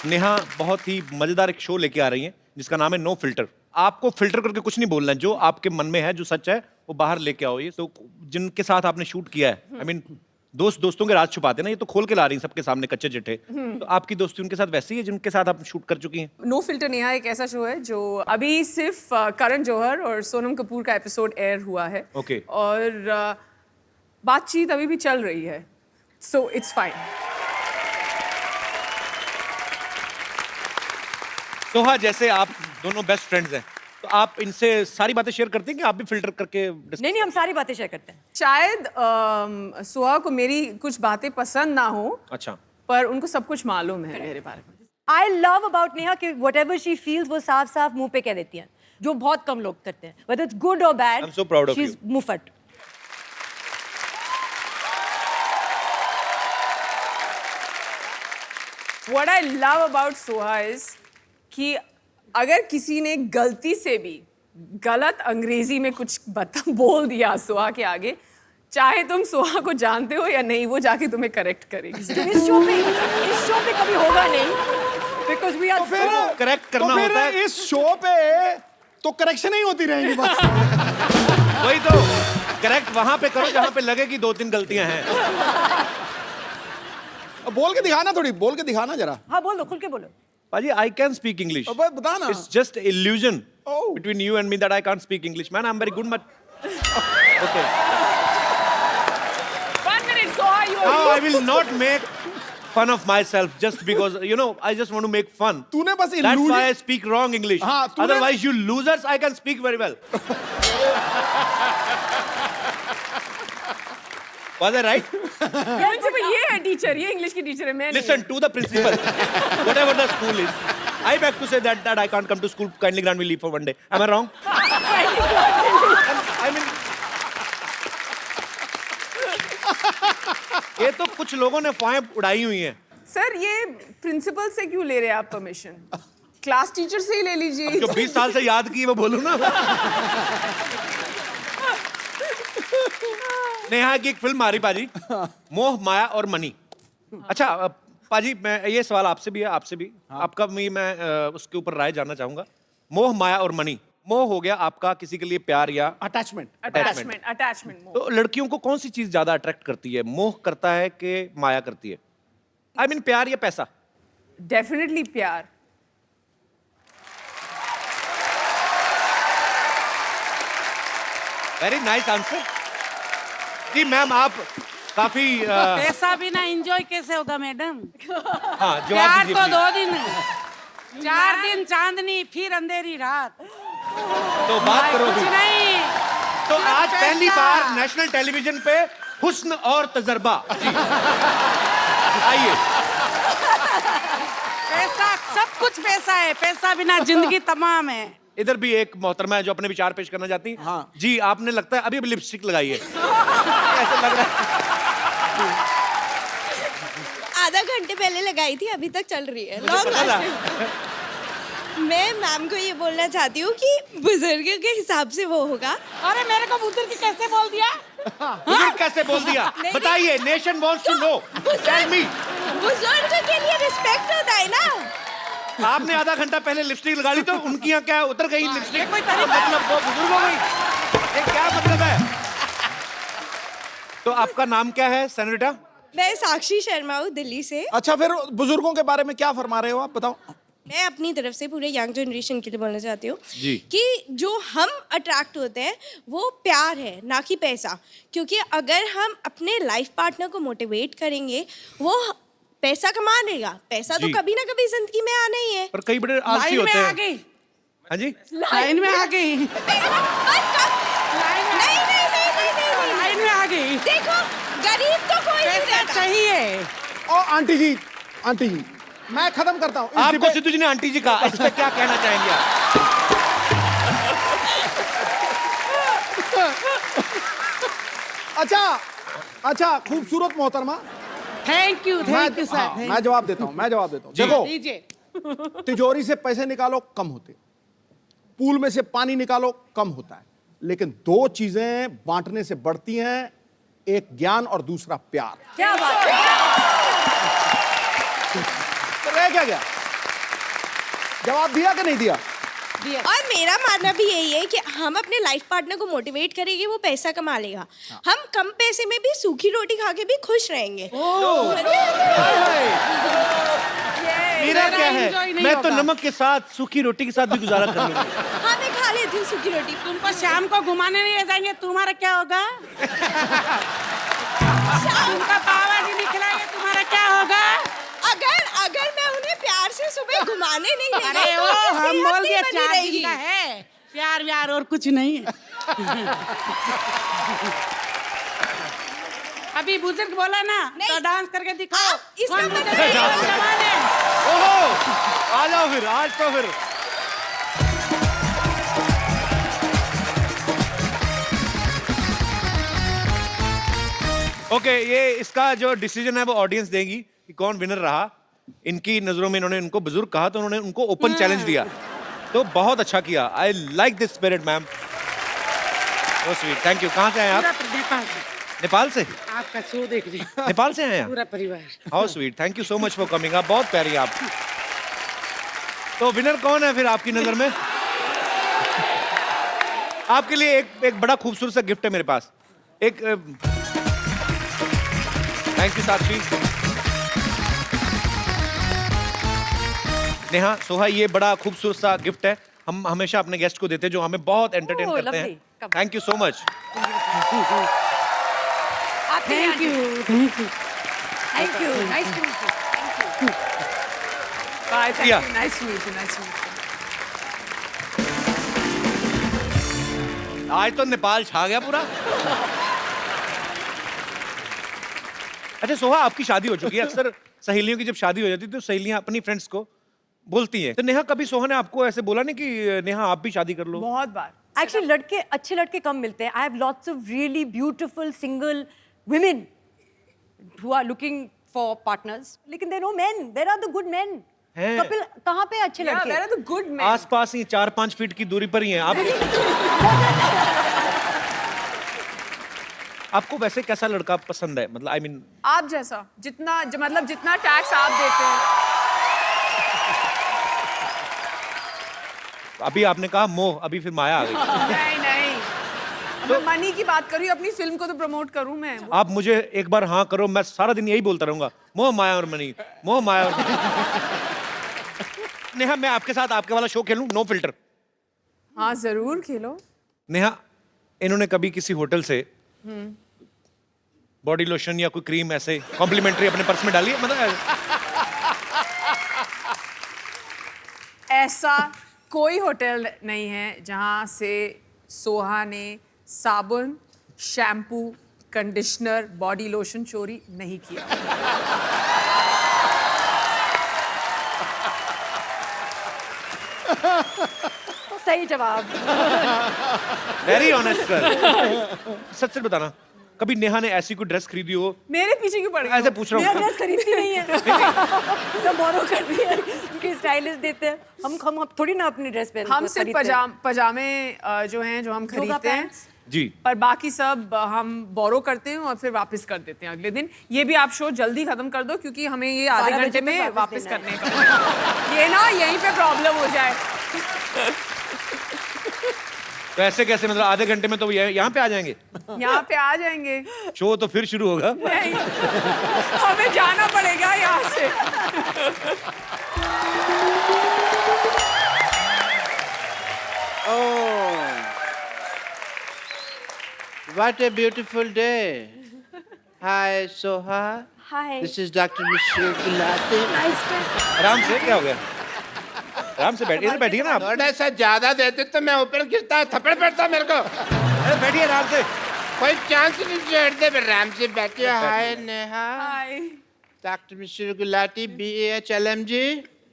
नेहा बहुत ही मजेदार एक शो लेके आ रही हैं जिसका नाम है नो फिल्टर। आपको फिल्टर करके कुछ नहीं बोलना है, जो आपके मन में है, जो सच है वो बाहर लेके आओ। ये तो जिनके साथ आपने शूट किया है, आई मीन दोस्त दोस्तों के राज छुपाते हैं ना, ये तो खोल के ला रही हैं सबके सामने कच्चे चिट्ठे। तो आपकी दोस्ती उनके साथ वैसी है जिनके साथ आप शूट कर चुकी हैं? नो फिल्टर नेहा एक ऐसा शो है जो अभी सिर्फ करण जौहर और सोनम कपूर का एपिसोड एयर हुआ है। Okay. और बातचीत अभी भी चल रही है, सो इट्स फाइन। सोहा, जैसे आप दोनों बेस्ट फ्रेंड्स हैं, तो आप इनसे सारी बातें शेयर करते हैं कि आप भी फिल्टर करके नहीं, हम सारी बातें शेयर करते हैं। शायद सुहा को मेरी कुछ बातें पसंद ना हो, अच्छा, पर उनको सब कुछ मालूम है मेरे बारे में। आई लव अबाउट नेहा कि whatever she feels वो साफ साफ मुंह पे कह देती हैं, जो बहुत कम लोग करते हैं। whether it's good or bad, I'm so proud of she's you. मुफट। What I love about Soha is कि अगर किसी ने गलती से भी गलत अंग्रेजी में कुछ बोल दिया सोहा के आगे, चाहे तुम सोहा को जानते हो या नहीं, वो जाके तुम्हें करेक्ट करेगी। इस शो पे कभी होगा नहीं, because we are तो फिर so- करेक्ट करना तो फिर होता है। इस शो पे तो करेक्शन ही होती रहेगी बस। वही तो, करेक्ट वहां पे करो जहां पे लगे कि 2-3 गलतियां हैं। अब बोल के दिखाना, थोड़ी बोल के दिखाना जरा। हाँ बोल दो, खुल के बोलो। पाजी, I can speak English. अब बता ना। It's just illusion Oh. between you and me that I can't speak English. Man, I'm very good, but okay. 1 minute, Soha, you Now I will not make fun of myself just because, you know, I just want to make fun. तूने बस That's why I illusion speak wrong English. हाँ, तूने- Otherwise, you losers, I can speak very well. Was I right? Principal ये है teacher, ये English की teacher है, मैं नहीं। Listen to the principal. Whatever the school is. I beg to say that I can't come to school. Kindly grant me leave for one day. Am I wrong? I mean, ये तो कुछ लोगों ने फाएं उड़ाई हुई हैं। सर, ये principal से क्यों ले रहे हैं आप परमिशन? क्लास टीचर से ही ले लीजिए। जो 20 साल से याद की वो बोलूं ना। नेहा की एक फिल्म आ रही पाजी, मोह माया और मनी। अच्छा पाजी, मैं ये सवाल आपसे भी है, आपसे भी, आपका भी मैं उसके ऊपर राय जानना चाहूंगा। मोह माया और मनी, मोह हो गया आपका किसी के लिए प्यार या अटैचमेंट। अटैचमेंट। तो लड़कियों को कौन सी चीज ज्यादा अट्रैक्ट करती है? मोह करता है कि माया करती है? आई मीन प्यार या पैसा? डेफिनेटली प्यार। वेरी नाइस आंसर जी। मैम, आप काफी पैसा बिना एंजॉय कैसे होगा मैडम? हाँ, जवाब प्यार दीजिए तो please। 2 दिन, 4 दिन चांदनी, फिर अंधेरी रात। तो बात करो कुछ अभी। नहीं। तो आज पैसा। पहली बार नेशनल टेलीविजन पे हुस्न और तजर्बा जी। आइए। पैसा, सब कुछ पैसा है, पैसा बिना जिंदगी तमाम है। इधर भी एक मोहतरमा है जो अपने विचार पेश करना चाहती हैं। हाँ। जी, आपने लगता है अभी अभी लिपस्टिक लगाई है। ऐसा लग रहा है। आधा घंटे पहले लगाई थी, अभी तक चल रही है। मुझे लॉन्ग पता था। लास्टिंग। मैं मैम को ये बोलना चाहती हूँ कि बुजुर्ग के हिसाब से वो होगा। अरे मेरे को बुजुर्ग कैसे बोल दिया? बुजुर्ग कैसे बोल दिया? नहीं, बताइए, nation wants to know. Tell me. बुजुर्ग के लिए रिस्पेक्ट होता है ना। आपने आधा घंटा पहले लिपस्टिक लगा ली तो उनकी यहाँ क्या उतर गई लिपस्टिक? कोई तरीका है? मतलब वो बुजुर्ग हो गई? ये क्या मतलब है? तो आपका नाम क्या है सेनोरिटा? मैं साक्षी शर्मा हूँ, दिल्ली से। अच्छा, फिर बुजुर्गों के बारे में क्या फरमा रहे हो आप, बताओ। मैं अपनी तरफ से पूरे यंग जनरेशन के लिए बोलना चाहती हूँ जी। कि जो हम अट्रैक्ट होते हैं वो प्यार है, ना कि पैसा। क्योंकि अगर हम अपने लाइफ पार्टनर को मोटिवेट करेंगे, वो पैसा कमा लेगा। पैसा तो जी। कभी ना कभी जिंदगी में आना ही है। पर कई बड़े आलसी लाइन में होते आ हैं। गई, हाँ जी। लाइन में आ गई, नहीं, नहीं, नहीं, नहीं, नहीं। लाइन में आ गई। देखो, गरीब तो कोई नहीं पैसा रहता। चाहिए। ओ आंटी जी, मैं खत्म करता हूँ इस आपको डिबेट- सिद्धू जी ने आंटी जी कहा, इस पे क्या कहना चाहेंगे आप? अच्छा, खूबसूरत मोहतरमा। थैंक यू मैं सर। मैं जवाब देता हूँ, जी। देखो, लीजिए। तिजोरी से पैसे निकालो कम होते, पूल में से पानी निकालो कम होता है, लेकिन 2 चीजें बांटने से बढ़ती हैं, एक ज्ञान और दूसरा प्यार। क्या बात है? तो रह क्या गया? जवाब दिया कि नहीं दिया? और मेरा मानना भी यही है कि हम अपने लाइफ पार्टनर को मोटिवेट करेंगे, वो पैसा कमा लेगा। हम कम पैसे में भी सूखी रोटी खा के भी खुश रहेंगे। मेरा क्या enjoy है, नहीं मैं तो होगा। नमक के साथ सूखी रोटी के साथ भी गुजारा कर लूंगा। हाँ, मैं खा लेती हूँ सूखी रोटी। तुमको शाम को घुमाने नहीं ले जाएंगे, तुम्हारा क्या होगा? तुमका पावा जी निकलाएंगे, तुम्हारा क्या होगा? अगर मैं उन्हें प्यार से सुबह घुमाने नहीं ले अरे गई तो वो उनकी हम सेहत बोल नहीं दिए बनी 4 दिन रहेगी। का है, प्यार व्यार और कुछ नहीं है। अभी बुजुर्ग बोला ना, नहीं। तो डांस करके दिखाओ। आप इसका कौन मतलब बुजुर्ग है? है- कौन जवान है? ओहो, आ जाओ फिर, आज तो फिर। ओके, ये इसका जो डिसीजन है वो ऑडियंस देगी कि कौन विनर रहा। इनकी नजरों में इन्होंने उनको बुजुर्ग कहा तो उन्होंने उनको ओपन चैलेंज दिया, तो बहुत अच्छा किया। I like this spirit ma'am, so sweet, thank you. कहाँ से आए आप? पूरा नेपाल से नेपाल से? आपका शो देख रही हूँ। नेपाल से आए आप? पूरा परिवार। How sweet, thank you so much for coming. आप बहुत प्यारी आप। तो विनर कौन है फिर आपकी नजर में? आपके लिए एक बड़ा खूबसूरत सा गिफ्ट है मेरे पास। एक थैंक यू साक्षी। नेहा, सोहा, ये बड़ा खूबसूरत सा गिफ्ट है। हम हमेशा अपने गेस्ट को देते हैं जो हमें बहुत एंटरटेन Oh, करते हैं। lovely. Come. Thank you so much. Thank you, thank you. Thank you, nice to meet you. Bye, thank Yeah. you. Nice to meet you. Nice to meet you. आज तो नेपाल छा गया पूरा। अच्छा सोहा, आपकी शादी हो चुकी है। अक्सर सहेलियों की जब शादी हो जाती है तो सहेलियां अपनी फ्रेंड्स को बोलती हैं। तो नेहा, कभी सोहा ने आपको ऐसे बोला नहीं कि नेहा आप भी शादी कर लो? बहुत बार। Actually, लड़के अच्छे लड़के कम मिलते हैं. I have lots of really beautiful single women who are looking for partners. लेकिन there are no men. There are the good men. हैं। कपिल, कहाँ पे अच्छे Yeah, लड़के? where are the good men? आसपास ही 4-5 फीट की दूरी पर ही हैं आप। आपको वैसे कैसा लड़का पसंद है? मतलब आई मीन आप जैसा, मतलब जितना टैक्स आप देते हैं। अभी आपने कहा मोह, अभी फिर माया आ गई। नहीं नहीं, मैं मनी की बात कर रही हूँ। अपनी फिल्म को तो प्रमोट करूँ मैं। आप मुझे एक बार हाँ करो, मैं सारा दिन यही बोलता रहूंगा, मोह माया और मनी, मोह माया और नेहा, मैं आपके साथ आपके वाला शो खेलूं, नो फिल्टर? हाँ जरूर खेलो। नेहा, इन्होंने कभी किसी होटल से बॉडी लोशन या कोई क्रीम ऐसे कॉम्प्लीमेंट्री अपने पर्स में डाली है? मतलब ऐसा कोई होटल नहीं है जहाँ से सोहा ने साबुन, शैम्पू, कंडीशनर, बॉडी लोशन चोरी नहीं किया। सही जवाब. Very honest sir. सच सच बताना, कभी नेहा ने ऐसी कोई ड्रेस खरीदी हो? मेरे पीछे क्यों पड़ गई? ऐसे पूछ रहा मेरा हूँ। ड्रेस खरीदती नहीं है. सब बोरो करती है. उनके स्टाइलिस्ट देते हैं. हम थोड़ी ना अपनी ड्रेस पहनते हैं. हम सिर्फ पजामे जो हैं जो हम खरीदते हैं, जी। पर बाकी सब हम बोरो करते हैं और फिर वापस कर देते हैं अगले दिन। ये भी आप शो जल्दी खत्म कर दो क्योंकि हमें ये आधे 12 घंटे बजे में तक वापस देना करने का ये ना यहीं पे प्रॉब्लम हो जाए। तो ऐसे कैसे, मतलब आधे घंटे में तो यहाँ पे आ जाएंगे? यहाँ पे आ जाएंगे। शो तो फिर शुरू होगा। नहीं, हमें जाना पड़ेगा यहाँ से। Oh, what a beautiful day. Hi, Soha. Hi. This is Dr. Michelle Gulati. Nice to आराम से, क्या हो गया? आराम से बैठिए, इधर बैठिए ना आप। थोड़ा सा ज्यादा देते तो मैं ऊपर गिरता, थप्पड़ पड़ता मेरे को। अरे बैठिए आराम से। कोई चांस नहीं छोड़ते, आराम से बैठिए। हाय नेहा। हाय। डॉक्टर मिश्र गुलाटी, BHLMG।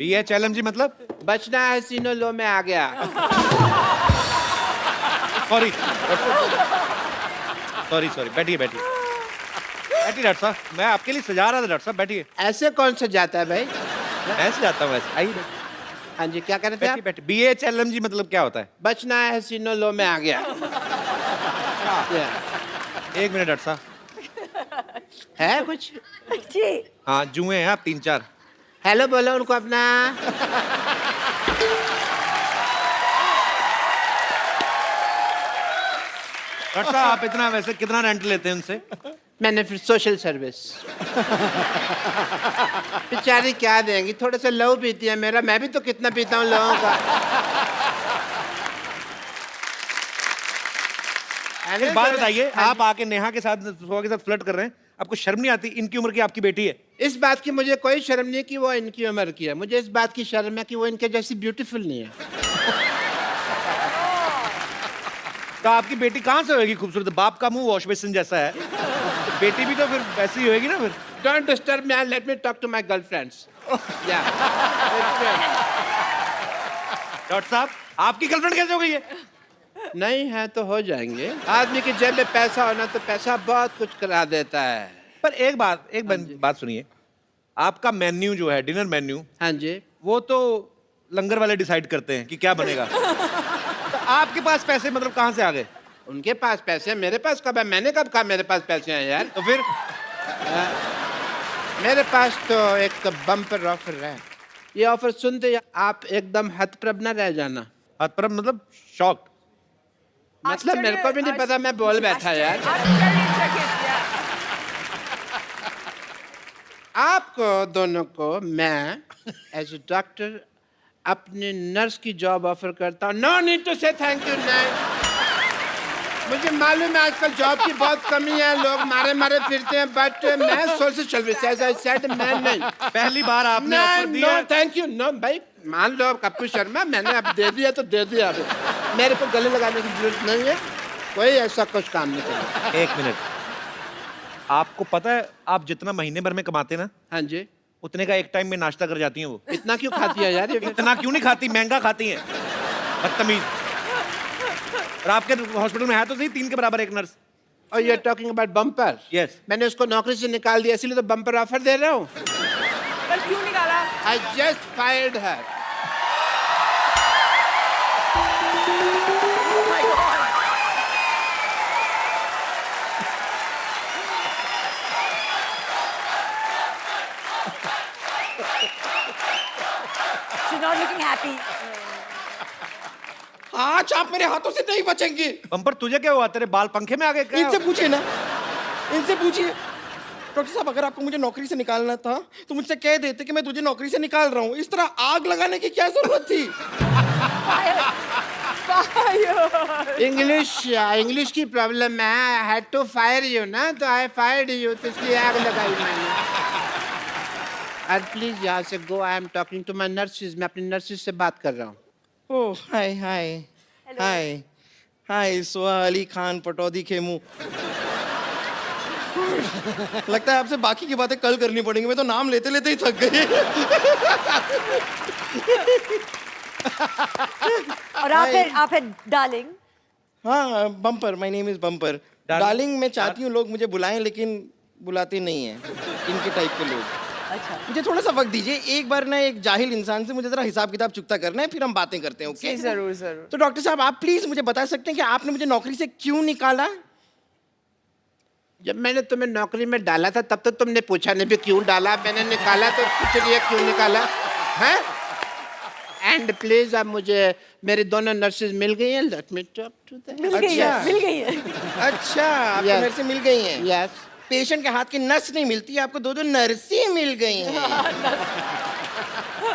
BHLMG मतलब? बचना है सीनो लो में आ गया। सॉरी सॉरी सॉरी, बैठिए बैठिए बैठिए डॉक्टर साहब, मैं आपके लिए सजा रहा था डॉक्टर साहब, बैठिए। ऐसे कौन सा जाता है भाई? मैं सजाता हूँ ऐसे, आइए हाँ जी, क्या कर रहे थे बैठिए आप? बैठिए। BHLMG मतलब क्या होता है? बचना है सीनो लो में आ गया। एक मिनट डॉक्टर साहब। है कुछ? जी. हाँ, जुए हैं आप 3-4। हेलो बोलो उनको अपना। डॉक्टर साहब आप इतना वैसे कितना रेंट लेते हैं उनसे? मैंने फिर सोशल सर्विस। बेचारी क्या देंगी, थोड़े से लहू पीती है मेरा, मैं भी तो कितना पीता हूँ लोगों का। एक बात बताइए, आप आके नेहा के साथ सुहा के साथ फ्लर्ट कर रहे हैं, आपको शर्म नहीं आती? इनकी उम्र की आपकी बेटी है। इस बात की मुझे कोई शर्म नहीं कि वो इनकी उम्र की है, मुझे इस बात की शर्म है कि वो इनके जैसी ब्यूटीफुल नहीं है। तो आपकी बेटी कहाँ से होगी खूबसूरत? बाप का मुंह वॉश बेसिन जैसा है, तो बेटी भी तो फिर वैसी ही होगी ना फिर। Don't disturb me and let me talk to my girlfriends. Yeah. Doctor साहब आपकी गर्लफ्रेंड कैसे हो गई है? नहीं है तो हो जाएंगे। आदमी की जेब में पैसा होना तो पैसा बहुत कुछ करा देता है। पर एक बात सुनिए, आपका मेन्यू जो है, डिनर मेन्यू, हाँ जी। वो तो लंगर वाले डिसाइड करते हैं कि क्या बनेगा। तो आपके पास पैसे मतलब कहाँ से आ गए? उनके पास पैसे, मेरे पास कब है? मैंने कब कहा मेरे पास पैसे हैं यार? तो फिर मेरे पास तो एक बम्पर ऑफर है। ये ऑफर सुनते ही आप एकदम हतप्रभ न रह जाना। हतप्रभ मतलब शॉक्ड? मतलब मेरे को भी नहीं पता, मैं बोल बैठा यार। आश्चर्यचकित, या। आपको दोनों को मैं एज ए डॉक्टर अपने नर्स की जॉब ऑफर करता हूँ। नो नीड टू से थैंक यू। नहीं, मुझे मालूम है आजकल जॉब की बहुत कमी है, लोग मारे मारे फिरते हैं, बट मैं social service as I said, मैं नहीं। पहली बार आपने ऑफर नो दिया। Thank you. नो भाई, मान लो कप्पू शर्मा, मैंने अब दे दिया तो दे दिया। अब मेरे को गले लगाने की जरूरत नहीं है, कोई ऐसा कुछ काम नहीं करेगा। एक मिनट, आपको पता है आप जितना महीने भर में कमाते हैं ना, हाँ जी। उतने का एक टाइम में नाश्ता कर जाती हैं वो। इतना क्यों खाती है यार ये? इतना क्यों नहीं खाती? महंगा खाती हैं, बदतमीज। और आपके हॉस्पिटल में है तो सही 3 के बराबर एक नर्स। और you are talking about bumper? Yes. मैंने उसको नौकरी से निकाल दिया, इसलिए तो बम्पर ऑफर दे रहा हूँ। पर क्यों निकाला? I just fired her. She's not looking happy. आज आप मेरे हाथों से नहीं बचेंगे। बम्पर तुझे क्या हुआ? तेरे बाल पंखे में आ गए क्या? इनसे पूछिए ना, इनसे पूछिए। डॉक्टर साहब अगर आपको मुझे नौकरी से निकालना था तो मुझसे कह देते कि मैं तुझे नौकरी से निकाल रहा हूँ। इस तरह आग लगाने की क्या जरूरत थी? इंग्लिश की प्रॉब्लम है। I had to fire you ना, तो आई फायर्ड यू, तो इसलिए आग लगाई मैंने। और प्लीज यहाँ से go. I am talking to my nurses, मैं अपनी नर्सिस से बात कर रहा हूँ। ओह हाय हाय हाय हाय सोहा अली खान पटौदी खेमू। लगता है आपसे बाकी की बातें कल करनी पड़ेंगी, मैं तो नाम लेते लेते ही थक गई। और आप है डार्लिंग। हाँ bumper, my name is bumper. Darling मैं चाहती हूँ लोग मुझे बुलाएं, लेकिन बुलाते नहीं हैं इनके टाइप के लोग। अच्छा, मुझे थोड़ा सा वक्त दीजिए, एक बार ना एक जाहिल इंसान से मुझे जरा हिसाब किताब चुकता करना है, फिर हम बातें करते हैं। ओके? जरूर जरूर। तो डॉक्टर साहब आप प्लीज मुझे बता सकते हैं कि आपने मुझे नौकरी से क्यों निकाला? जब मैंने तुम्हें नौकरी में डाला था तब तो तुमने पूछा नहीं भी क्यों डाला। मैंने निकाला तो पूछ लिया क्यों निकाला है। एंड प्लीज अब मुझे मेरी दोनों नर्सेज मिल गई हैं। Let me talk to them. मिल गई है। अच्छा, आपको Yes. नर्सें मिल गई हैं? यस। पेशेंट के हाथ की नस नहीं मिलती, आपको दो नर्सें मिल गई हैं।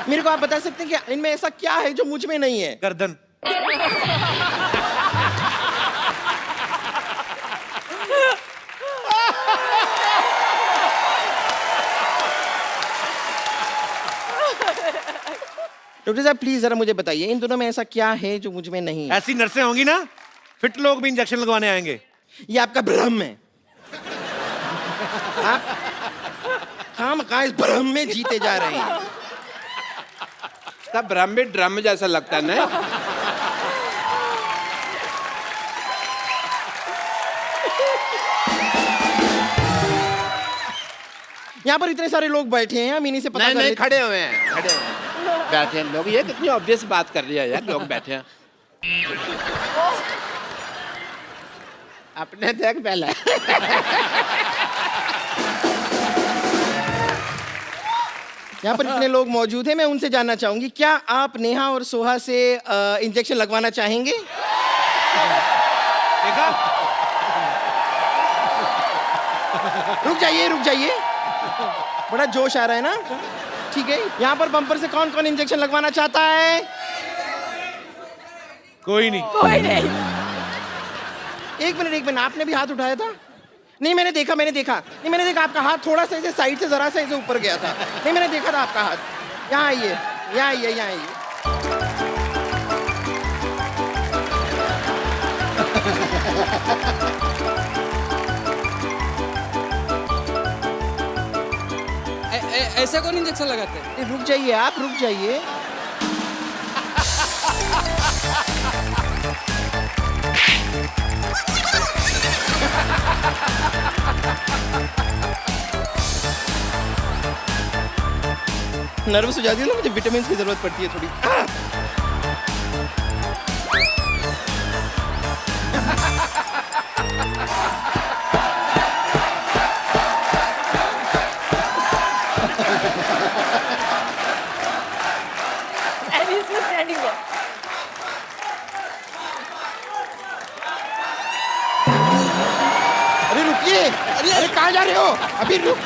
मेरे को आप बता सकते हैं कि इनमें ऐसा क्या है जो मुझ में नहीं है? गर्दन। डॉक्टर साहब प्लीज जरा मुझे बताइए इन दोनों में ऐसा क्या है जो मुझ में नहीं है? ऐसी नर्सें होंगी ना, फिट लोग भी इंजेक्शन लगवाने आएंगे। ये आपका भ्रम है। आप खामखा इस भ्रम में जीते जा रहे हैं। तब ड्रम भी ड्रम जैसा लगता है ना। यहाँ पर इतने सारे लोग बैठे हैं, हम इन्हीं से पता नहीं कर नहीं, लेते- खड़े हुए हैं, खड़े हुए हैं। बैठे हैं लोग। ये कितनी ऑब्वियस बात कर रही है यार, लोग बैठे हैं। अपने देख पहले। यहाँ पर इतने लोग मौजूद हैं, मैं उनसे जानना चाहूंगी, क्या आप नेहा और सोहा से इंजेक्शन लगवाना चाहेंगे? देखा? रुक जाइए, बड़ा जोश आ रहा है ना? ठीक है, यहाँ पर बम्पर से कौन कौन इंजेक्शन लगवाना चाहता है? कोई नहीं। कोई नहीं। एक मिनट, आपने भी हाथ उठाया था? नहीं, मैंने देखा, आपका हाथ थोड़ा सा ऐसे साइड से जरा सा ऐसे ऊपर गया था। नहीं, मैंने देखा था आपका हाथ। यहाँ आइए। ऐसा कौन इंजेक्शन लगाते हैं? रुक जाइए। नर्वस हो जाती है ना, मुझे विटामिन की जरूरत पड़ती है थोड़ी। And he's just standing there. अरे रुकिए, अरे कहाँ जा रहे हो? अभी रुक।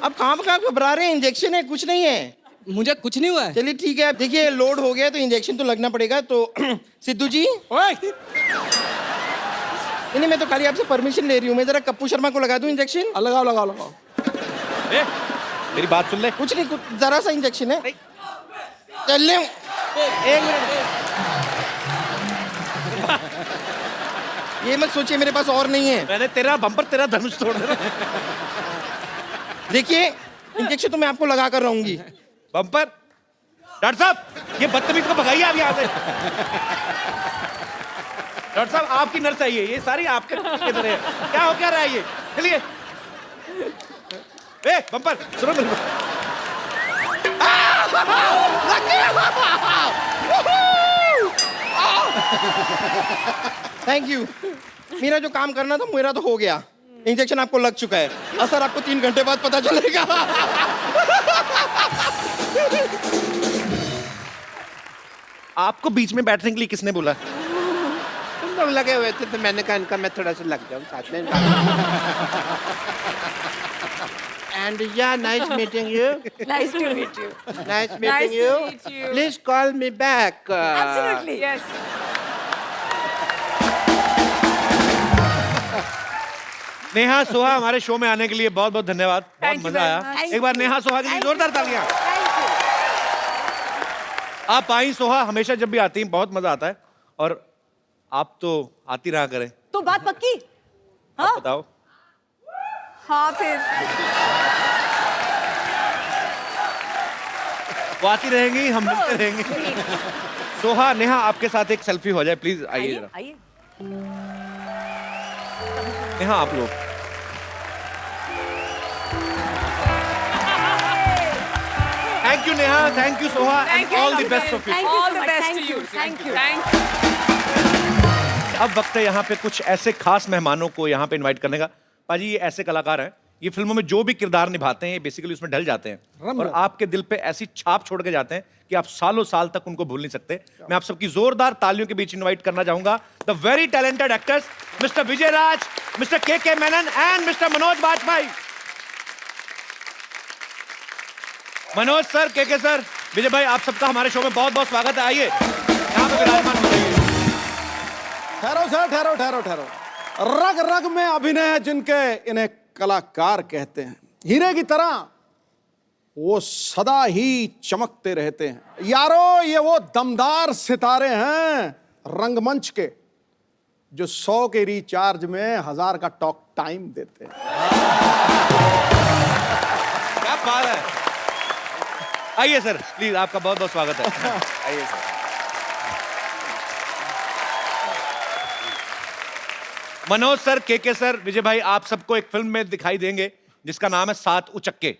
अब कहाँ घबरा रहे हैं? इंजेक्शन है, कुछ नहीं है। मुझे कुछ नहीं हुआ है। चलिए ठीक है, देखिए लोड हो गया है तो इंजेक्शन तो लगना पड़ेगा। तो सिद्धू जी, नहीं, मैं तो खाली आपसे परमिशन ले रही हूँ। मैं जरा कप्पू शर्मा को लगा दूं इंजेक्शन? लगाओ। ए, मेरी बात सुन ले। कुछ नहीं, जरा सा इंजेक्शन है। चल ले, एक मिनट। ये मत सोचिए मेरे पास और नहीं है। मैंने तेरा बम्पर, तेरा धनुष तोड़ देना। देखिए इंजेक्शन तो मैं आपको लगा कर रहूंगी। बम्पर, डॉक्टर साहब, ये बदतमीज को भगाइए आप यहाँ से। डॉक्टर साहब, आपकी नर्स आई है, ये सारी आपके तरह है। क्या हो क्या रहा है ये? चलिए। ए, बम्पर, सुनो मेरी बात। Thank you. मेरा जो काम करना था मेरा तो हो गया। इंजेक्शन आपको लग चुका है। असर आपको 3 घंटे बाद पता चलेगा। आपको बीच में बैठने के लिए किसने बोला? तुम लोग लगे हुए थे तो मैंने कहा इनका मैं थोड़ा सा लग जाऊं साथ में। And yeah, nice meeting you. Nice to meet you. Nice Nice meeting to you. meet you. Please call me back. Absolutely. Yes. Neha Soha हमारे शो में आने के लिए बहुत बहुत धन्यवाद। बहुत Thank you मजा very आया। much. एक बार नेहा सोहा के लिए जोरदार तालियां। आप आई सोहा, हमेशा जब भी आती हैं बहुत मजा आता है, और आप तो आती रहा करें। तो बात पक्की? आप बताओ। हाँ फिर वो आती रहेंगी, हम मिलते रहेंगे। सोहा, नेहा, आपके साथ एक सेल्फी हो जाए प्लीज। आइए जरा। आइए। नेहा, आप लोग। Thank you Neha, thank you Soha, Thank you. All the best of you. Thank you all so the much. best Thank to you. Thank you. Thank you. अब वक्त है यहाँ पे कुछ ऐसे खास मेहमानों को यहाँ पे इनवाइट करने का। पाजी, ये ऐसे कलाकार हैं, ये फिल्मों में जो भी किरदार निभाते हैं ये बेसिकली उसमें ढल जाते हैं और आपके दिल पे ऐसी छाप छोड़ के जाते हैं कि आप सालों साल तक उनको भूल नहीं सकते। मैं आप सबकी जोरदार तालियों के बीच इनवाइट करना चाहूंगा the very talented actors mister Vijay Raaz, mister K Menon and mister Manoj Bajpayee. Manoj sir, K sir, Vijay भाई, आप सबका हमारे शो में बहुत बहुत स्वागत है। आइए यहाँ पे विराजमान हो जाइए। ठहरो सर, ठहरो। रग रग में अभिनय है जिनके, इन्हें कलाकार कहते हैं। हीरे की तरह वो सदा ही चमकते रहते हैं। यारो, ये वो दमदार सितारे हैं रंगमंच के जो 100 के रिचार्ज में 1000 का टॉक टाइम देते हैं। क्या बात है। आइए सर, प्लीज, आपका बहुत बहुत स्वागत है। आइए sir. Manoj sir, K sir, Vijay भाई, आप सबको एक फिल्म में दिखाई देंगे जिसका नाम है 7 उचक्के।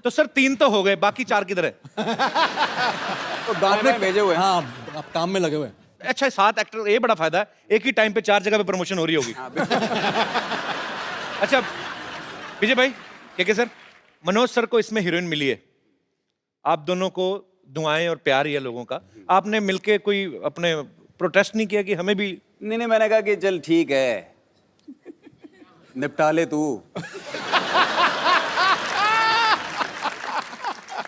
तो सर 3 तो हो गए, बाकी 4 किधर है? तो डांट में भेजे हुए। हाँ, आप काम में लगे हुए। अच्छा, 7 एक्टर, ये बड़ा फायदा है, एक ही टाइम पे 4 जगह पे प्रमोशन हो रही होगी। अच्छा विजय भाई, ठीक है सर, मनोज सर को इसमें हीरोइन मिली है, आप दोनों को दुआएं और प्यार ही है लोगों का, आपने मिलके कोई अपने प्रोटेस्ट नहीं किया कि हमें भी? नहीं नहीं, मैंने कहा कि चल ठीक है, निपटा ले तू,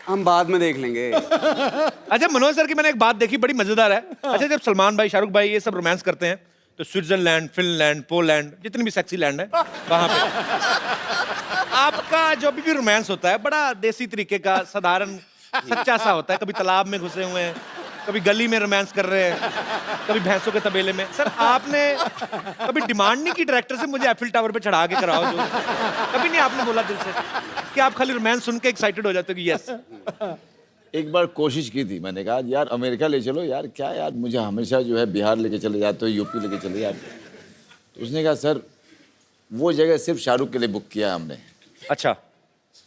हम बाद में देख लेंगे। अच्छा मनोज सर की मैंने एक बात देखी, बड़ी मजेदार है। अच्छा जब सलमान भाई, शाहरुख भाई ये सब रोमांस करते हैं तो स्विट्जरलैंड, फिनलैंड, पोलैंड, जितनी भी सेक्सी लैंड है वहां पे आपका जो भी रोमांस होता है बड़ा देसी तरीके का, साधारण सच्चा सा होता है। कभी तालाब में घुसे हुए हैं, कभी गली में रोमांस कर रहे हैं, कभी भैंसों के तबेले में। सर आपने कभी डिमांड नहीं की डायरेक्टर से मुझे एफिल टावर पे चढ़ा के कराओ? जो कभी नहीं आपने बोला दिल से कि आप खाली रोमांस सुन के एक्साइटेड हो जाते हो कि यस? एक बार कोशिश की थी, मैंने कहा यार अमेरिका ले चलो यार, क्या यार मुझे हमेशा जो है बिहार लेके चले जाते हो, यूपी लेके चले जाते हो। तो उसने कहा सर वो जगह सिर्फ शाहरुख के लिए बुक किया है हमने। अच्छा,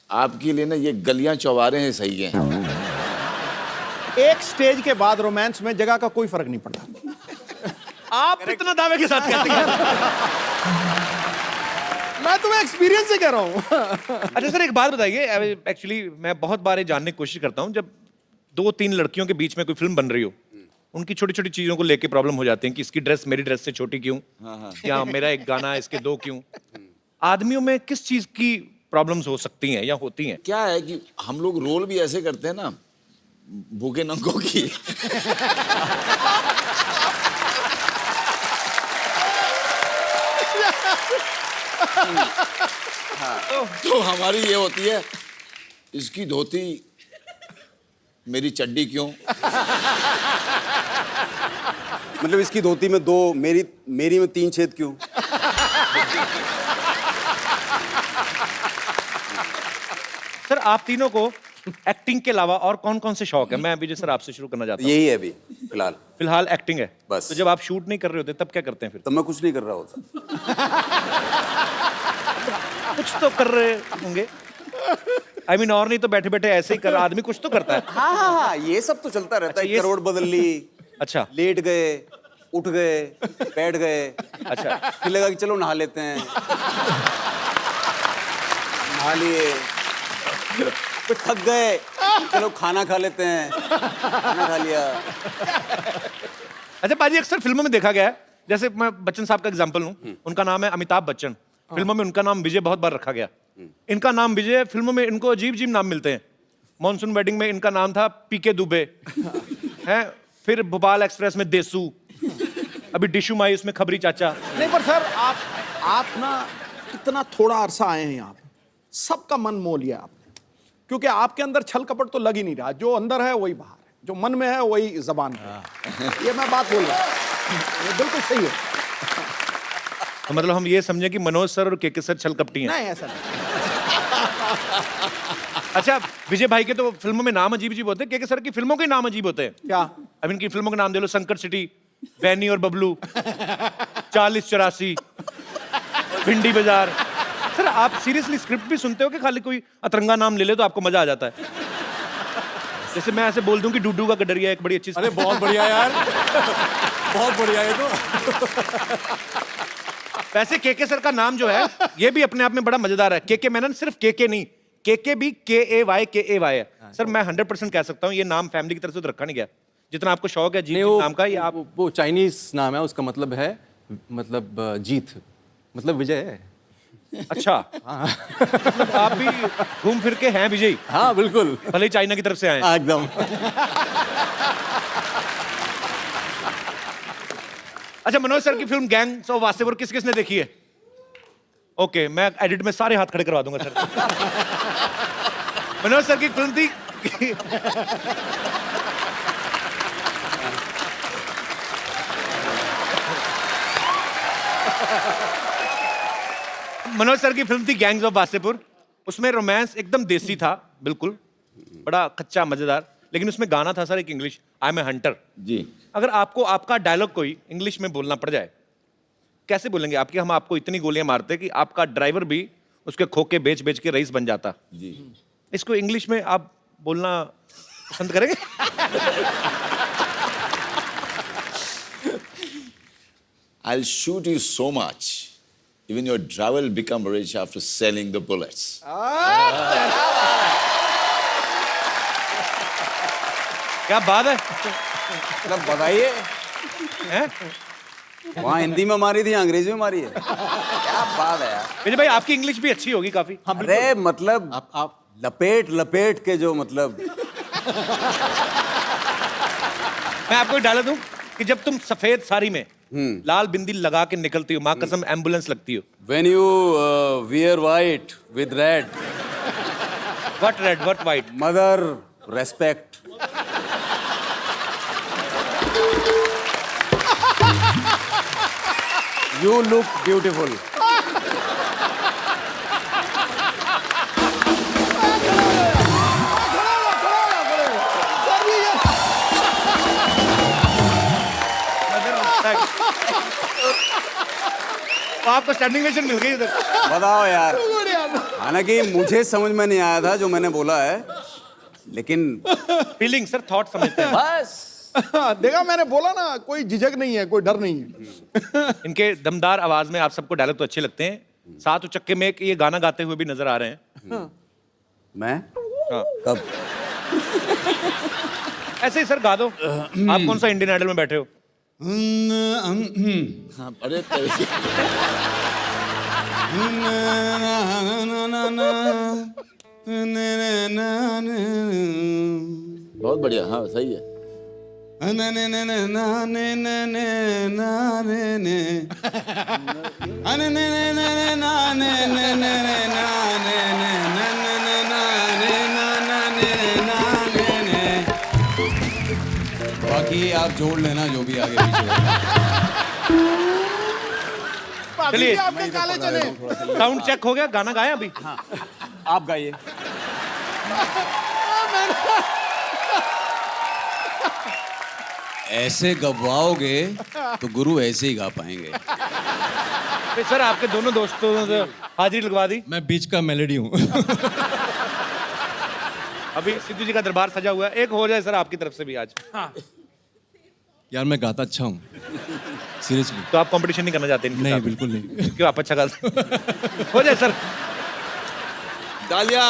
आपके लिए ना ये गलियां चौबारे हैं सही हैं। एक स्टेज के बाद रोमांस में जगह का कोई फर्क नहीं पड़ता। आप इतना दावे के साथ कहते हैं? मैं तुम्हें एक्सपीरियंस से कह रहा हूँ। अच्छा सर एक बात बताइए, एक्चुअली मैं बहुत बार ये जानने की कोशिश करता हूँ, जब 2-3 लड़कियों के बीच में कोई फिल्म बन रही हो, उनकी छोटी छोटी चीजों को लेके प्रॉब्लम हो जाती है कि इसकी ड्रेस मेरी ड्रेस से छोटी क्यों, या मेरा एक गाना इसके 2 क्यों। आदमियों में किस चीज की प्रॉब्लम्स हो सकती हैं या होती हैं? क्या है कि हम लोग रोल भी ऐसे करते हैं ना, भूखे नंगों की। तो हमारी ये होती है, इसकी धोती मेरी चड्डी क्यों। मतलब इसकी धोती में 2, मेरी में 3 छेद क्यों। सर आप तीनों को एक्टिंग के अलावा और कौन कौन से शौक है? मैं विजय सर आपसे शुरू करना चाहता हूँ। यही है अभी फिलहाल। फिलहाल एक्टिंग है बस। तो जब आप शूट नहीं कर रहे होते तब क्या करते हैं फिर? तब मैं कुछ नहीं कर रहा होता। कुछ तो कर रहे होंगे। I mean, और नहीं तो बैठे बैठे ऐसे ही कर, आदमी कुछ तो करता है। हाँ हाँ हाँ, ये सब तो चलता रहता है। अच्छा, ये करोड़ बदल ली, अच्छा लेट गए, उठ गए, बैठ गए, अच्छा, फिर लगा कि चलो नहा लेते हैं, नहा लिए, फिर थक गए, चलो खाना खा लेते हैं, खाना खा लिया। अच्छा पाजी, अक्सर फिल्मों में देखा गया है, जैसे मैं बच्चन साहब का एग्जांपल लूं, उनका नाम है अमिताभ बच्चन, फिल्मों में उनका नाम विजय बहुत बार रखा गया। इनका नाम विजय, फिल्मों में इनको अजीब अजीब नाम मिलते हैं। मॉनसून वेडिंग में इनका नाम था पीके दुबे, है, फिर भोपाल एक्सप्रेस में देसू, अभी डिशू माई उसमें खबरी चाचा। नहीं पर सर आप ना इतना थोड़ा अरसा आए हैं यहाँ पे, सबका मन मोह लिया आपने, क्योंकि आपके अंदर छल कपट तो लग ही नहीं रहा, जो अंदर है वही बाहर है, जो मन में है वही जबान पे। ये मैं बात बोल रहा हूँ, ये बिल्कुल सही है। तो मतलब हम ये समझे कि मनोज सर और केके सर छल कपटी हैं? नहीं ऐसा नहीं। अच्छा विजय भाई के तो फिल्मों में नाम अजीब अजीब होते हैं, केके सर की फिल्मों के नाम अजीब होते हैं। क्या? अब इनकी फिल्मों के नाम दे लो, संकट सिटी, बैनी और बबलू, 40-84, भिंडी बाजार। सर आप सीरियसली स्क्रिप्ट भी सुनते हो कि खाली कोई अतरंगा नाम ले ले तो आपको मजा आ जाता है? जैसे मैं ऐसे बोल दूं कि डूडू का गडरिया एक बड़ी अच्छी। अरे बहुत बढ़िया यार, बहुत बढ़िया है तो। वैसे केके सर का नाम जो है ये भी अपने आप में बड़ा मजेदार है। केके मेनन सिर्फ केके नहीं, केके भी KAY है। सर मैं 100% कह सकता हूँ ये नाम फैमिली की तरफ से तो रखा नहीं गया। जितना आपको शौक है जीत नाम का, ये आप वो चाइनीज नाम है, उसका मतलब है मतलब जीत, मतलब विजय है। अच्छा मतलब आप भी घूम फिर के हैं विजयी? हाँ बिल्कुल, भले ही चाइना की तरफ से आए। एकदम। अच्छा मनोज सर की फिल्म गैंग्स ऑफ वासेपुर किस किसने देखी है? ओके मैं एडिट में सारे हाथ खड़े करवा दूंगा सर। मनोज सर की फिल्म थी मनोज सर की फिल्म थी गैंग्स ऑफ वासेपुर। उसमें रोमांस एकदम देसी था, बिल्कुल बड़ा कच्चा मजेदार, लेकिन उसमें गाना था सर एक English, I am a hunter. जी। अगर आपको आपका डायलॉग कोई इंग्लिश में बोलना पड़ जाए, कैसे बोलेंगे? आपकी हम आपको इतनी गोलियां मारते कि आपका ड्राइवर भी उसके खोखे बेच बेच के रईस बन जाता। जी। इसको इंग्लिश में आप बोलना पसंद करेंगे? I'll shoot you so much Even your driver will become rich after selling the bullets. क्या बात है? मतलब बताइए, हैं? वहाँ हिंदी में मारी थी, अंग्रेजी में मारी है, क्या बात है यार। विजय भाई आपकी इंग्लिश भी अच्छी होगी काफी। अरे मतलब आप लपेट के जो मतलब मैं आपको एक डायलॉग दूं कि जब तुम सफेद साड़ी में लाल बिंदी लगा के निकलती हो, माँ कसम एम्बुलेंस लगती हो। when you wear white with red, What red, what white? mother respect. You look beautiful. तो आपको स्टैंडिंग ओवेशन मिल गई उधर। बताओ यार, हालांकि मुझे समझ में नहीं आया था जो मैंने बोला है, लेकिन फीलिंग सर, थॉट समझते हैं। बस देखा, मैंने बोला ना, कोई झिझक नहीं है, कोई डर नहीं है। इनके दमदार आवाज में आप सबको डायलॉग तो अच्छे लगते हैं, साथ चक्के में एक ये गाना गाते हुए भी नजर आ रहे हैं। मैं हाँ। कब ऐसे ही सर गा दो। आप कौन सा इंडियन आइडल में बैठे हो? हाँ, अरे तेरे- बहुत बढ़िया, हाँ सही है। बाकी आप जोड़ लेना जो भी आगे पीछे होगा। चलिए, आपके काले चने। साउंड चेक हो गया, गाना गाया अभी? आप गाइए। ऐसे गवाओगे तो गुरु ऐसे ही गा पाएंगे। फिर सर आपके दोनों दोस्तों ने हाजिरी लगवा दी। मैं बीच का मेलेडी हूँ। अभी सिद्धू जी का दरबार सजा हुआ है, एक हो जाए सर आपकी तरफ से भी आज। यार मैं गाता अच्छा हूँ, सीरियसली। तो आप कंपटीशन नहीं करना चाहते इनके नहीं, साथ? बिल्कुल नहीं। क्यों, आप अच्छा गाते हो जाए सर। तालियां।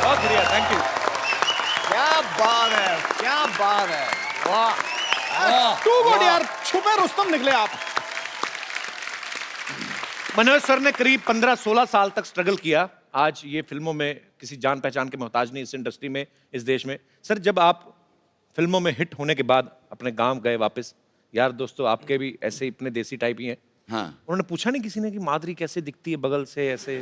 बहुत बढ़िया, थैंक यू। क्या बात है, क्या बात है, वाह। टू गुड यार, छुपे रुस्तम निकले आप। मनोज सर ने करीब 15-16 साल तक स्ट्रगल किया। आज ये फिल्मों में किसी जान पहचान के मोहताज नहीं, इस इंडस्ट्री में, इस देश में। सर जब आप फिल्मों में हिट होने के बाद अपने गांव गए वापस, यार दोस्तों आपके भी ऐसे ही इतने देसी टाइप ही हैं, हाँ, उन्होंने पूछा नहीं किसी ने कि माधुरी कैसे दिखती है बगल से, ऐसे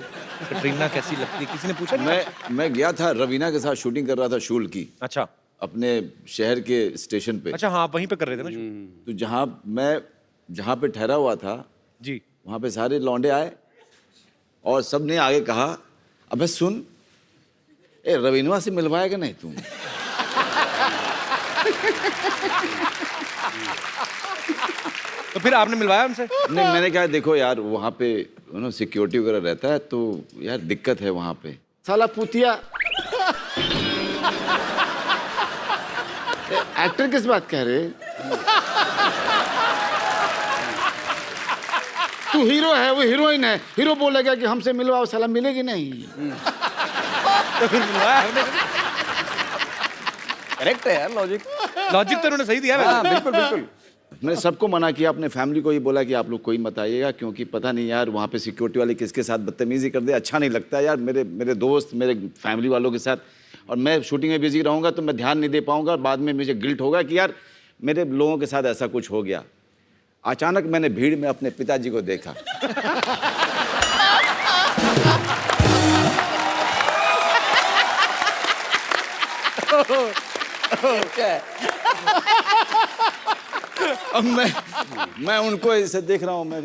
कटरीना कैसी लगती है? किसी ने पूछा नहीं? मैं गया था, रवीना के साथ शूटिंग कर रहा था शूल की, अच्छा अपने शहर के स्टेशन पे। अच्छा, हाँ वहीं पे कर रहे थे ना shoot? तो जहाँ पे ठहरा हुआ था जी। वहाँ पे सारे लौंडे आए और सब ने आगे कहा, अबे सुन, ए रवीनवा से मिलवाएगा नहीं तुम? तो फिर आपने मिलवाया उनसे? नहीं, मैंने कहा देखो यार, वहाँ पे सिक्योरिटी वगैरह रहता है, तो यार दिक्कत है वहाँ पे। साला पुतिया, एक्टर किस बात कह रहे? तू हीरो है, वो हीरोइन है, हीरो बोलेगा कि हमसे मिलवाओ, साला मिलेगी नहीं। तो फिर मिलवाया हमने। करेक्ट है यार, लॉजिक। लॉजिक तो उन्होंने सही दिया हाँ, वैसे। बिल्कुल बिल्कुल। मैंने सबको मना किया, अपने फैमिली को ही बोला कि आप लोग कोई मत आइएगा, क्योंकि पता नहीं यार वहाँ पे सिक्योरिटी वाले किसके साथ बदतमीजी कर दे, अच्छा नहीं लगता यार। मेरे दोस्त, मेरे फैमिली वालों के साथ, और मैं शूटिंग में बिजी रहूँगा तो मैं ध्यान नहीं दे पाऊँगा, और बाद में मुझे गिल्ट होगा कि यार मेरे लोगों के साथ ऐसा कुछ हो गया। अचानक मैंने भीड़ में अपने पिताजी को देखा। अब मैं उनको ऐसे देख रहा हूँ, मैं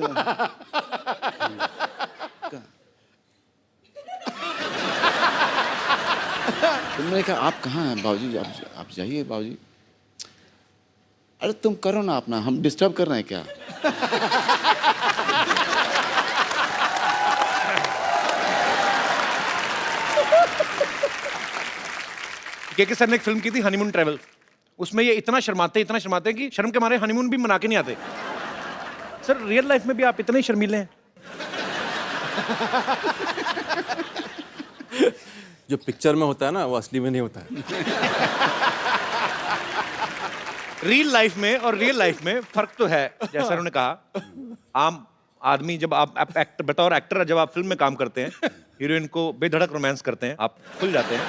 तो मैंने कहा आप कहाँ हैं बाबूजी? आप जाइए बाबूजी। अरे तुम करो ना अपना, हम डिस्टर्ब कर रहे हैं क्या? के सर ने एक फिल्म की थी हनीमून ट्रैवल, उसमें ये इतना शर्माते हैं कि शर्म के मारे हनीमून भी मना के नहीं आते। सर रियल लाइफ में भी आप इतने ही शर्मीले हैं? जो पिक्चर में होता है ना वो असली में नहीं होता है। रियल लाइफ में और रियल लाइफ में फर्क तो है, जैसा उन्होंने कहा। आम आदमी जब आप एक्टर, बतौर एक्टर जब आप फिल्म में काम करते हैं, हीरोइन को बेधड़क रोमांस करते हैं, आप खुल जाते हैं।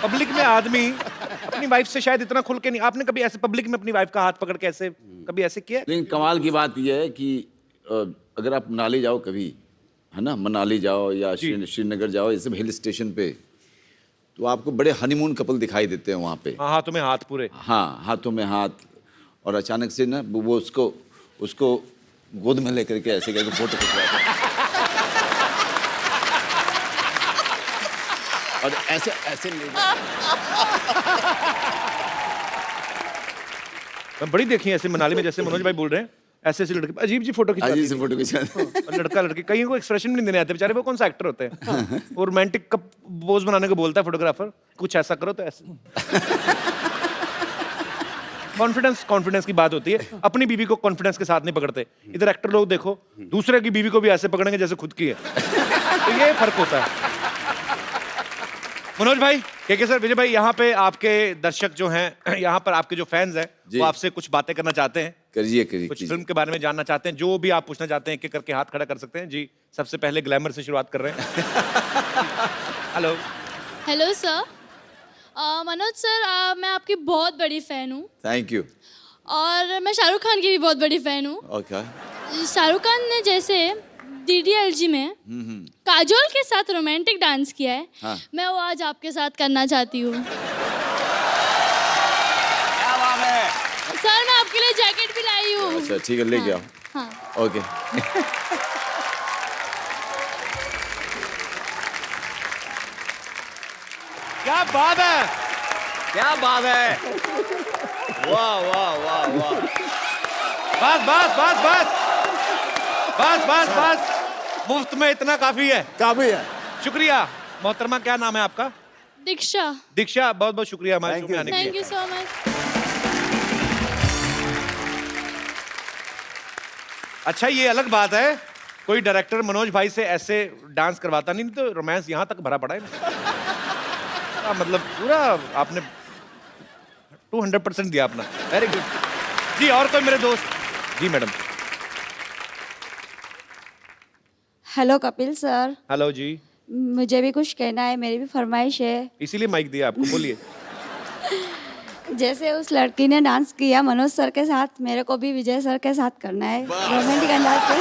पब्लिक में आदमी अपनी वाइफ से शायद इतना खुल के नहीं। आपने कभी ऐसे पब्लिक में अपनी वाइफ का हाथ पकड़ के ऐसे कभी ऐसे किया? लेकिन कमाल की बात यह है कि अगर आप मनाली जाओ कभी, है ना, मनाली जाओ या श्रीनगर जाओ, ये सब हिल स्टेशन पे, तो आपको बड़े हनीमून कपल दिखाई देते हैं वहाँ पे। हाँ, हाथों में हाथ पूरे। हाँ, हाथों में हाथ, और अचानक से ना वो उसको गोद में लेकर के ऐसे करके फोटो खिंचवाते हैं। और ऐसे ले बड़ी देखी है ऐसे मनाली में, जैसे मनोज भाई बोल रहे हैं, ऐसे लड़के अजीब सी फोटो खिंचाते हैं। अजीब सी फोटो खिंचाते हैं। और लड़का लड़की, कहीं को एक्सप्रेशन नहीं देने आते बेचारे, वो कौन सा एक्टर होते हैं। वो रोमांटिक का पोज बनाने को बोलता है फोटोग्राफर, कुछ ऐसा करो तो ऐसे। कॉन्फिडेंस की बात होती है। अपनी बीवी को कॉन्फिडेंस के साथ नहीं पकड़ते। इधर एक्टर लोग देखो, दूसरे की बीवी को भी ऐसे पकड़ेंगे जैसे खुद की है। तो ये फर्क होता है। मनोज भाई, के सर, विजय भाई, यहाँ पे आपके दर्शक जो हैं, यहाँ पर आपके जो फैंस हैं, वो आपसे कुछ बातें करना चाहते हैं। करिए कुछ फिल्म के बारे में जानना चाहते हैं, जो भी आप पूछना चाहते हैं, एक करके हाथ खड़ा कर सकते हैं। जी, सबसे पहले ग्लैमर से शुरुआत कर रहे हैं। Hello. Hello sir. Manoj sir, मैं आपकी बहुत बड़ी फैन हूँ। Thank you. और मैं शाहरुख खान की भी बहुत बड़ी फैन हूँ। ओके। शाहरुख खान ने जैसे DDLG में काजोल के साथ रोमांटिक डांस किया है, हाँ। मैं वो आज आपके साथ करना चाहती हूँ। क्या बात है? सर, मैं आपके लिए जैकेट भी लाई हूँ। अच्छा, ठीक है, लेके आओ। हाँ। ओके। क्या बात है, क्या बात है, वाह वाह वाह वाह। बस मुफ्त में इतना काफी है। शुक्रिया। मोहतरमा, क्या नाम है आपका? दीक्षा। बहुत बहुत शुक्रिया हमारे शो में आने के लिए। Thank you so much. अच्छा, ये अलग बात है, कोई डायरेक्टर मनोज भाई से ऐसे डांस करवाता नहीं तो रोमांस यहाँ तक भरा पड़ा है। मतलब पूरा आपने 200% दिया अपना। वेरी गुड जी। और कोई मेरे दोस्त? जी madam. Hello Kapil sir. Hello जी। मुझे भी कुछ कहना है, मेरी भी फरमाइश है। इसीलिए माइक दिया आपको, बोलिए। जैसे उस लड़की ने डांस किया मनोज सर के साथ, मेरे को भी विजय सर के साथ करना है, रोमांटिक अंदाज से।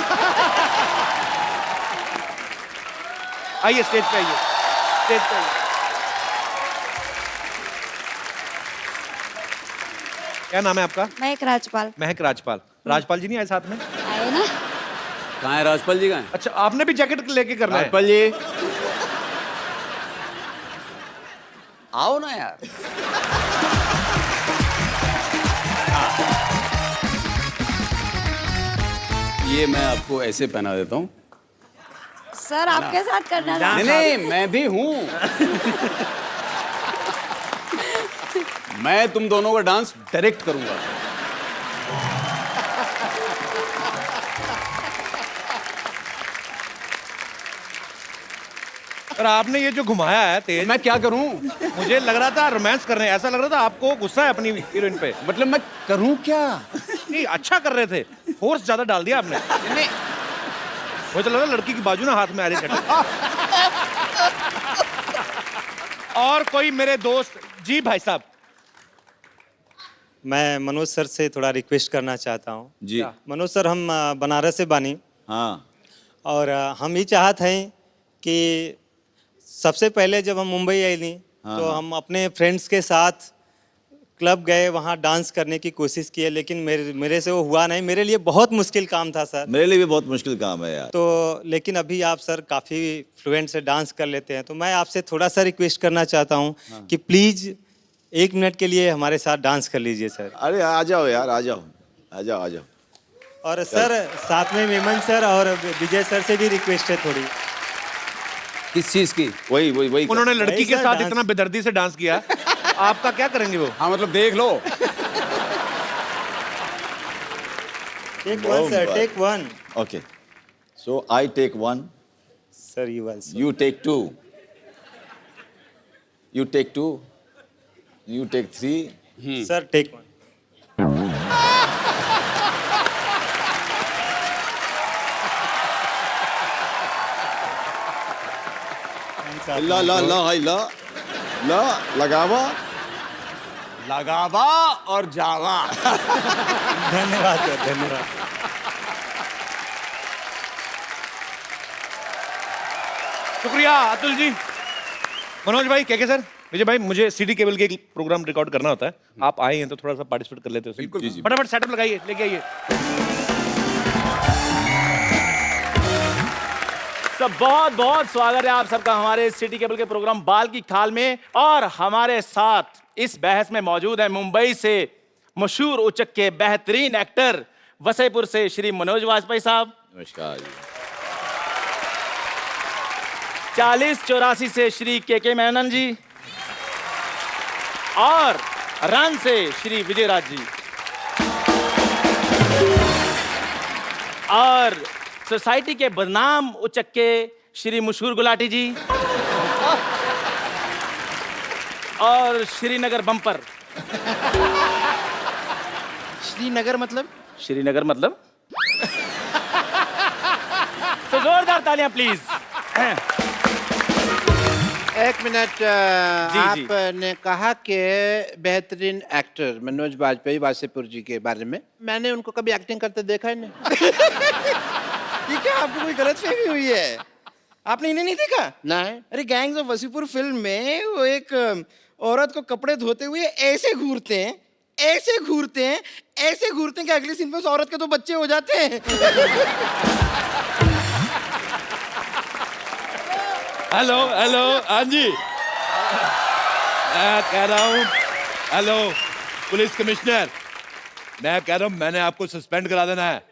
आइए स्टेज पे आइए। क्या नाम है आपका? महक राजपाल। महक राजपाल। राजपाल जी नहीं आए साथ में? आए ना। कहाँ है राजपाल जी? कहाँ है? अच्छा, आपने भी जैकेट लेके करना है? राजपाल जी आओ ना यार। ये मैं आपको ऐसे पहना देता हूँ। सर आपके साथ करना था। नहीं, मैं भी हूँ। मैं तुम दोनों का डांस डायरेक्ट करूंगा। पर आपने ये जो घुमाया है तेज, मैं क्या करूं? मुझे लग रहा था रोमांस कर रहे हैं, ऐसा लग रहा था आपको गुस्सा है अपनी हीरोइन पे। मतलब मैं करूं क्या? नहीं, अच्छा कर रहे थे, फोर्स ज्यादा डाल दिया आपने। नहीं, मुझे लगा लड़की की बाजू ना हाथ में आ रही है। और कोई मेरे दोस्त? जी भाई साहब। मैं मनोज सर से थोड़ा रिक्वेस्ट करना चाहता हूँ। जी। मनोज सर, हम बनारस से बानी। हाँ। और हम ये चाहते हैं कि सबसे पहले जब हम मुंबई आई थी, तो हम अपने फ्रेंड्स के साथ क्लब गए, वहाँ डांस करने की कोशिश किए, लेकिन मेरे से वो हुआ नहीं। मेरे लिए बहुत मुश्किल काम था सर। मेरे लिए भी बहुत मुश्किल काम है यार। तो लेकिन अभी आप सर काफ़ी फ्लुएंट से डांस कर लेते हैं, तो मैं आपसे थोड़ा सा रिक्वेस्ट करना चाहता हूँ कि प्लीज़ 1 मिनट के लिए हमारे साथ डांस कर लीजिए सर। अरे आ जाओ यार, आ जाओ। और सर साथ में मेमन सर और विजय सर से भी रिक्वेस्ट है थोड़ी। किस चीज की? वही उन्होंने लड़की के साथ इतना बेदर्दी से डांस किया आपका क्या करेंगे वो? हाँ मतलब देख लो। Take one sir, take one. Okay. So I take 1. Sir, you also. You take 2. You take 2. You take 3. Sir, take one. ला ला ला हाय ला ला लगावा लगावा और जावा। धन्यवाद सर, धन्यवाद। शुक्रिया अतुल जी। मनोज भाई, क्या सर? विजय भाई, मुझे सीडी केबल के एक प्रोग्राम रिकॉर्ड करना होता है, आप आए हैं तो थोड़ा सा पार्टिसिपेट कर लेते हो। बिल्कुल। फटाफट सेटअप लगाइए, लेके आइए। सब बहुत बहुत स्वागत है आप सबका हमारे सिटी केबल के प्रोग्राम बाल की खाल में। और हमारे साथ इस बहस में मौजूद है मुंबई से मशहूर उचक के बेहतरीन एक्टर, वसईपुर से श्री मनोज वाजपेयी साहब। नमस्कार। 4084 से श्री के मेनन जी और रन से श्री विजयराज जी और सोसाइटी के बदनाम उचक के श्री मशहूर गुलाटी जी और श्रीनगर बम्पर। श्रीनगर मतलब? श्रीनगर मतलब तो जोरदार तालियां प्लीज। एक मिनट, आपने कहा कि बेहतरीन एक्टर मनोज वाजपेयी वासेपुर जी के बारे में, मैंने उनको कभी एक्टिंग करते देखा ही नहीं। ये क्या आपको कोई गलतफहमी हुई है? आपने इन्हें नहीं देखा? नहीं। अरे गैंग्स ऑफ वसीपुर फिल्म में वो एक औरत को कपड़े धोते हुए ऐसे घूरते हैं, ऐसे घूरते हैं, ऐसे घूरते हैं कि अगले सीन में उस औरत के तो बच्चे हो जाते हैं। हेलो हेलो, हाँ जी, मैं कह रहा हूँ, हेलो पुलिस कमिश्नर, मैं कह रहा हूँ मैंने आपको सस्पेंड करा देना है।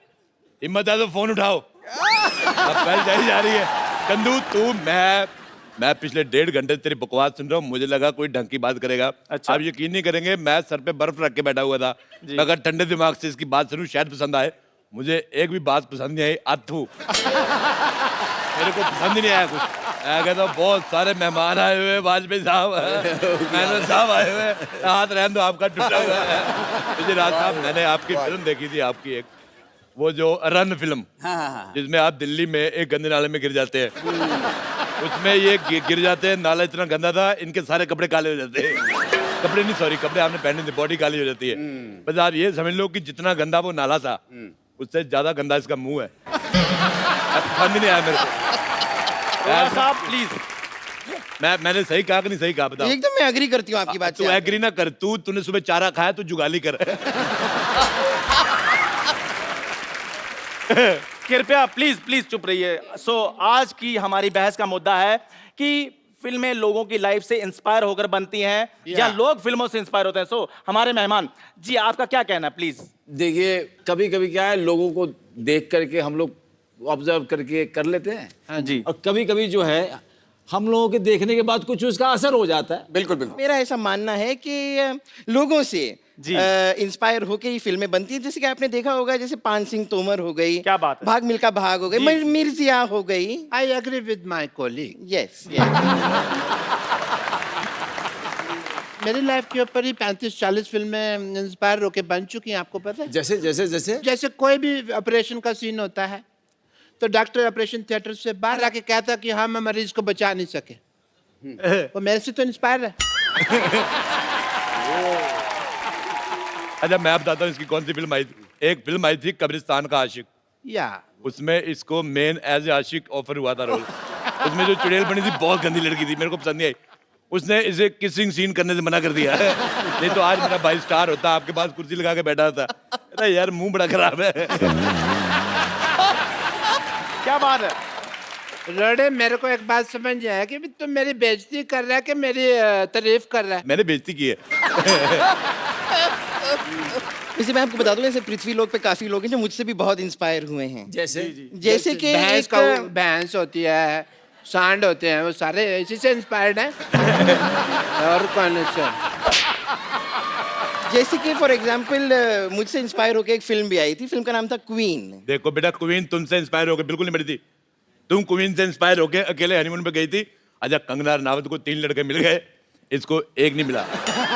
हिम्मत है तो फोन उठाओ। अब पहले जाई जा रही है। कंदू तू, मैं पिछले 1.5 घंटे से तेरी बकवास सुन रहा हूँ, मुझे लगा कोई ढंग की बात करेगा। अच्छा। आप यकीन नहीं करेंगे, मैं सर पे बर्फ रख के बैठा हुआ था। मैं अगर ठंडे दिमाग से इसकी बात सुनूं शायद पसंद आए। मुझे एक भी बात पसंद नहीं आई। अथू मेरे को पसंद ही नहीं आया कुछ। मैं कहता हूँ बहुत सारे मेहमान आए हुए, वाजपेयी साहब, मेनन साहब आए हुए, हाथ रहने दो, आपका टूटा हुआ है। विजयराज साहब, मैंने आपकी फिल्म देखी थी, आपकी एक वो जो रन फिल्म, जिसमें आप दिल्ली में एक गंदे नाले में गिर जाते हैं, उसमें ये गिर जाते हैं। नाला इतना गंदा था, इनके सारे कपड़े काले हो जाते हैं। कपड़े नहीं, सॉरी, कपड़े आपने पहने थे, बॉडी काली हो जाती है। बस आप ये समझ लो कि जितना गंदा वो नाला था, उससे ज्यादा गंदा इसका मुंह है। पसंद नहीं आया मेरे को। साहब प्लीज, मैंने सही कहा कि नहीं सही कहा? बताओ। एकदम मैं एग्री करती हूँ आपकी बात से। तू एग्री ना कर, तूने सुबह चारा खाया, तू जुगाली कर। कृपया प्लीज प्लीज चुप रहिए। सो आज की हमारी बहस का मुद्दा है कि फिल्में लोगों की लाइफ से इंस्पायर होकर बनती हैं या लोग फिल्मों से इंस्पायर होते हैं। सो हमारे मेहमान जी, आपका क्या कहना है प्लीज? देखिए, कभी कभी क्या है, लोगों को देख करके हम लोग ऑब्जर्व करके कर लेते हैं। हाँ जी। और कभी कभी जो है हम लोगों के देखने के बाद कुछ उसका असर हो जाता है। बिल्कुल बिल्कुल। मेरा ऐसा मानना है कि लोगों से इंस्पायर होके ही फिल्में बनती है। जैसे कि आपने देखा होगा, जैसे पान सिंह तोमर हो गई, क्या बात है, भाग मिल्खा भाग हो गई, मिर्जिया हो गई। I agree with my colleague. Yes. मेरी लाइफ के ऊपर ही 35-40 फिल्में इंस्पायर होके बन चुकी हैं, आपको पता है? जैसे जैसे जैसे जैसे कोई भी ऑपरेशन का सीन होता है तो डॉक्टर ऑपरेशन थिएटर से बाहर आके कहता कि हम मरीज को बचा नहीं सके, वो मेरे से तो इंस्पायर है। अच्छा, मैं बताता हूँ इसकी कौन सी फिल्म आई थी। एक फिल्म आई थी कब्रिस्तान का आशिक, या उसमें इसको मेन एज ए आशिक ऑफर हुआ था रोल। उसमें जो चुड़ैल बनी थी, बहुत गंदी लड़की थी, मेरे को पसंद नहीं आई। उसने इसे किसिंग सीन करने से मना कर दिया है। नहीं तो आज मेरा भाई स्टार होता, आपके पास कुर्सी लगा के बैठा था। अरे यार, मुंह बड़ा खराब है। क्या बात है? रोड़े, मेरे को एक बात समझ आया कि तुम मेरी बेइज्जती कर रहा है कि मेरी तारीफ कर रहा है? मैंने बेइज्जती की है। वैसे मैं आपको बता दूं, ऐसे पृथ्वी लोक पे काफी लोग हैं जो मुझसे भी बहुत इंस्पायर हुए हैं। जैसे जैसे कि भैंस होती है, सांड होते हैं वो सारे इसी से इंस्पायर्ड हैं। और कौन है सर? जैसे कि फॉर एग्जाम्पल मुझसे इंस्पायर होकर एक फिल्म भी आई थी, फिल्म का नाम था क्वीन। देखो बेटा, क्वीन तुमसे इंस्पायर होकर बिल्कुल नहीं बनी थी। तुम क्वीन से इंस्पायर होकर अकेले हनीमून पे गई थी। अच्छा, कंगना रनावत को 3 लड़के मिल गए, इसको एक नहीं मिला।